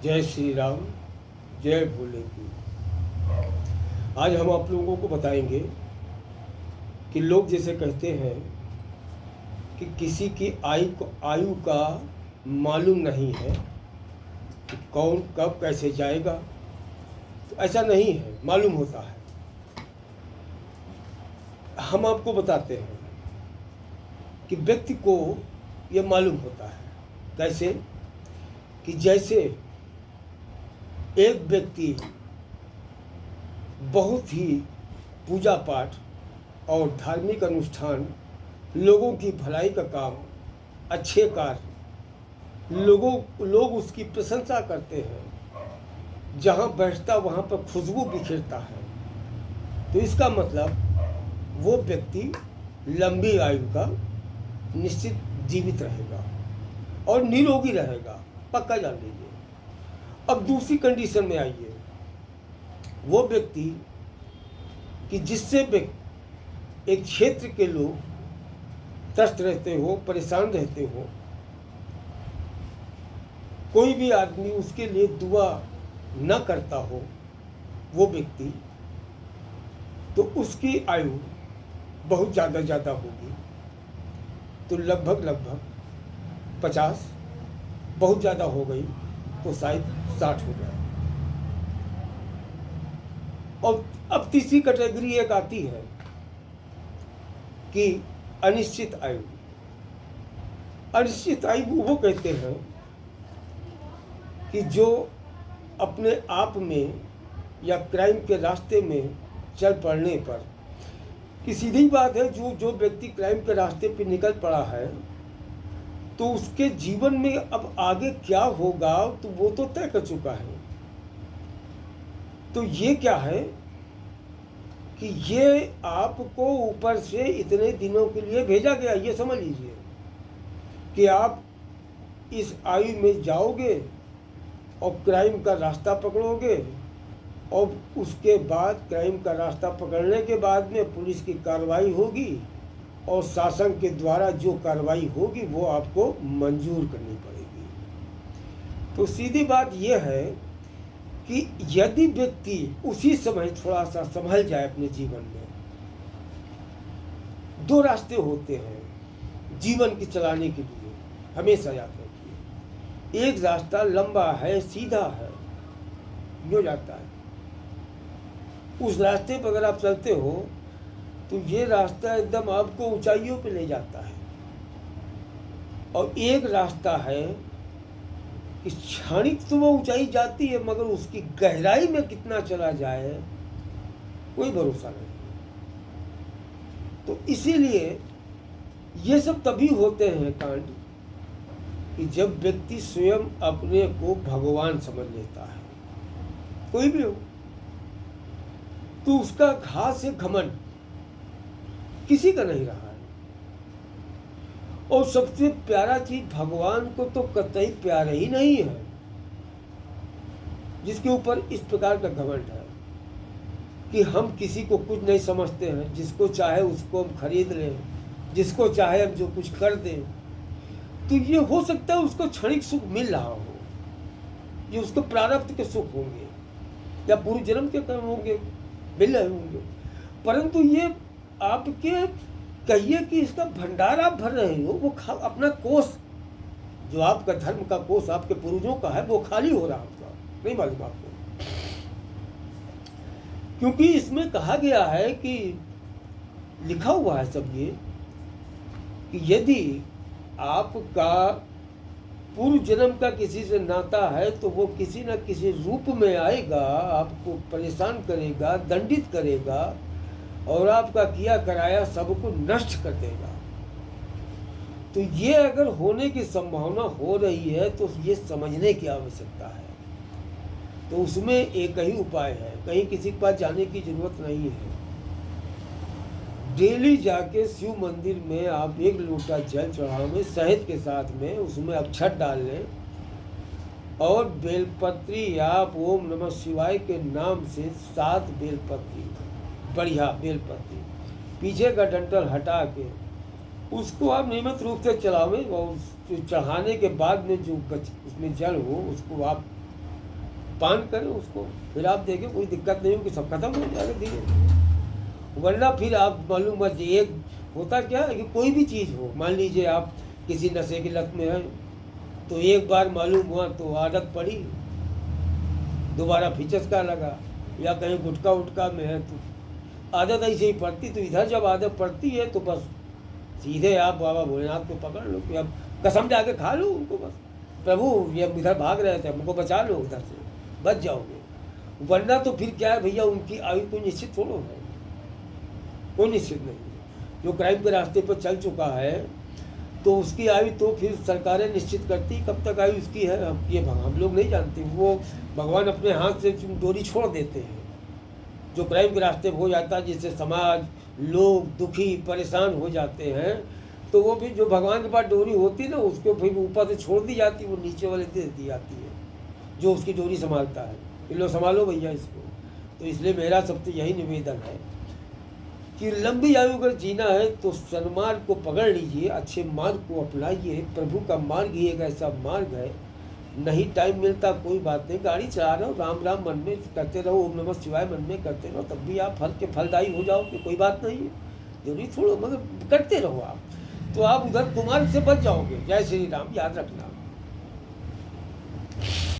जय श्री राम, जय भोले की। आज हम आप लोगों को बताएंगे कि लोग जैसे कहते हैं कि किसी की आयु का मालूम नहीं है कि कौन कब कैसे जाएगा, तो ऐसा नहीं है, मालूम होता है। हम आपको बताते हैं कि व्यक्ति को ये मालूम होता है। कैसे? कि जैसे एक व्यक्ति बहुत ही पूजा पाठ और धार्मिक अनुष्ठान, लोगों की भलाई का काम, अच्छे कार्य, लोग उसकी प्रशंसा करते हैं, जहाँ बैठता वहाँ पर खुशबू बिखेरता है, तो इसका मतलब वो व्यक्ति लंबी आयु का निश्चित जीवित रहेगा और निरोगी रहेगा, पक्का जान लीजिए। अब दूसरी कंडीशन में आइए, वो व्यक्ति कि जिससे एक क्षेत्र के लोग त्रस्त रहते हो, परेशान रहते हो, कोई भी आदमी उसके लिए दुआ न करता हो, वो व्यक्ति, तो उसकी आयु बहुत ज़्यादा होगी। तो लगभग 50, बहुत ज़्यादा हो गई तो शायद 60 हो जाए। और अब तीसरी कैटेगरी एक आती है कि अनिश्चित आयु। अनिश्चित आयु वो कहते हैं कि जो अपने आप में या क्राइम के रास्ते में चल पड़ने पर, कि सीधी बात है, जो व्यक्ति क्राइम के रास्ते पे निकल पड़ा है तो उसके जीवन में अब आगे क्या होगा तो वो तो तय कर चुका है। तो ये क्या है कि ये आपको ऊपर से इतने दिनों के लिए भेजा गया, ये समझ लीजिए कि आप इस आयु में जाओगे और क्राइम का रास्ता पकड़ोगे, और उसके बाद क्राइम का रास्ता पकड़ने के बाद में पुलिस की कार्रवाई होगी और शासन के द्वारा जो कार्रवाई होगी वो आपको मंजूर करनी पड़ेगी। तो सीधी बात यह है कि यदि व्यक्ति उसी समय थोड़ा सा संभल जाए अपने जीवन में, दो रास्ते होते हैं जीवन की चलाने के लिए, हमेशा याद रखिए। एक रास्ता लंबा है, सीधा है, जो जाता है, उस रास्ते पर अगर आप चलते हो तो ये रास्ता एकदम आपको ऊंचाइयों पे ले जाता है। और एक रास्ता है कि क्षणिक तो वो ऊंचाई जाती है, मगर उसकी गहराई में कितना चला जाए कोई भरोसा नहीं। तो इसीलिए ये सब तभी होते हैं कांड कि जब व्यक्ति स्वयं अपने को भगवान समझ लेता है, कोई भी हो, तो उसका घात से घमंड किसी का नहीं रहा है। और सबसे प्यारा चीज भगवान को तो कतई प्यारा ही नहीं है जिसके ऊपर इस प्रकार का घमंड है कि हम किसी को कुछ नहीं समझते हैं, जिसको चाहे उसको हम खरीद लें, जिसको चाहे हम जो कुछ कर दें। तो ये हो सकता है उसको क्षणिक सुख मिल रहा हो, ये उसको प्रारब्ध के सुख होंगे या पूर्व जन्म के कर्म होंगे, मिल रहे होंगे, परंतु ये आपके कहिए कि इसका भंडार आप भर रहे हो, वो अपना कोष, जो आपका धर्म का कोष आपके पूर्वजों का है, वो खाली हो रहा होगा, नहीं मालूम आपको। क्योंकि इसमें कहा गया है कि लिखा हुआ है सब ये कि यदि आपका पूर्व जन्म का किसी से नाता है तो वो किसी न किसी रूप में आएगा, आपको परेशान करेगा, दंडित करेगा और आपका किया कराया सबको नष्ट कर देगा। तो ये अगर होने की संभावना हो रही है तो ये समझने की आवश्यकता है। तो उसमें एक ही उपाय है, कहीं किसी के पास जाने की जरूरत नहीं है। डेली जाके शिव मंदिर में आप एक लोटा जल चढ़ावें शहद के साथ में, उसमें अक्षत डाल लें और बेलपत्री या ओम नमः शिवाय के नाम से 7 बेलपत्री, बढ़िया बेलपत्री, पीछे का डंठल हटा के उसको आप नियमित रूप से चलावें। और चढ़ाने के बाद में जो उसमें जल हो उसको आप पान करें उसको, फिर आप देखें कोई दिक्कत नहीं होगी, सब खत्म हो जाएगा धीरे धीरे। वरना फिर आप मालूम मत, एक होता क्या है कि कोई भी चीज़ हो, मान लीजिए आप किसी नशे की लत में है, तो एक बार मालूम हुआ तो आदत पड़ी, दोबारा फिर चस्का लगा, या कहीं गुटखा उटका में है तो आदत ऐसे ही पड़ती। तो इधर जब आदत पड़ती है तो बस सीधे आप बाबा भोलेनाथ को पकड़ लो कि अब कसम जाके खा लो उनको, बस प्रभु ये इधर भाग रहे थे, हमको बचा लो, उधर से बच जाओगे। वरना तो फिर क्या है भैया, उनकी आयु कोई निश्चित थोड़ा है, कोई निश्चित नहीं है। जो क्राइम के रास्ते पर चल चुका है तो उसकी आयु तो फिर सरकारें निश्चित करती, कब तक आयु उसकी है हम लोग नहीं जानते। वो भगवान अपने हाथ से डोरी छोड़ देते हैं। जो क्राइम के रास्ते पर हो जाता है, जिससे समाज लोग दुखी परेशान हो जाते हैं, तो वो भी जो भगवान के पास डोरी होती है ना, उसको फिर ऊपर से छोड़ दी जाती है, वो नीचे वाले दे दी जाती है जो उसकी डोरी संभालता है, कि लो संभालो भैया इसको। तो इसलिए मेरा सबसे यही निवेदन है कि लंबी आयु अगर जीना है तो सन्मार्ग को पकड़ लीजिए, अच्छे मार्ग को अपनाइए। प्रभु का मार्ग ही एक ऐसा मार्ग है, नहीं टाइम मिलता कोई बात नहीं, गाड़ी चला रहे हो, राम राम मन में करते रहो, ओम नमः शिवाय मन में करते रहो, तब भी आप फल के फलदायी हो जाओगे, कोई बात नहीं है, जरूरी थोड़ा, मगर करते रहो आप, तो आप उधर कुमार्ग से बच जाओगे। जय श्री राम, याद रखना।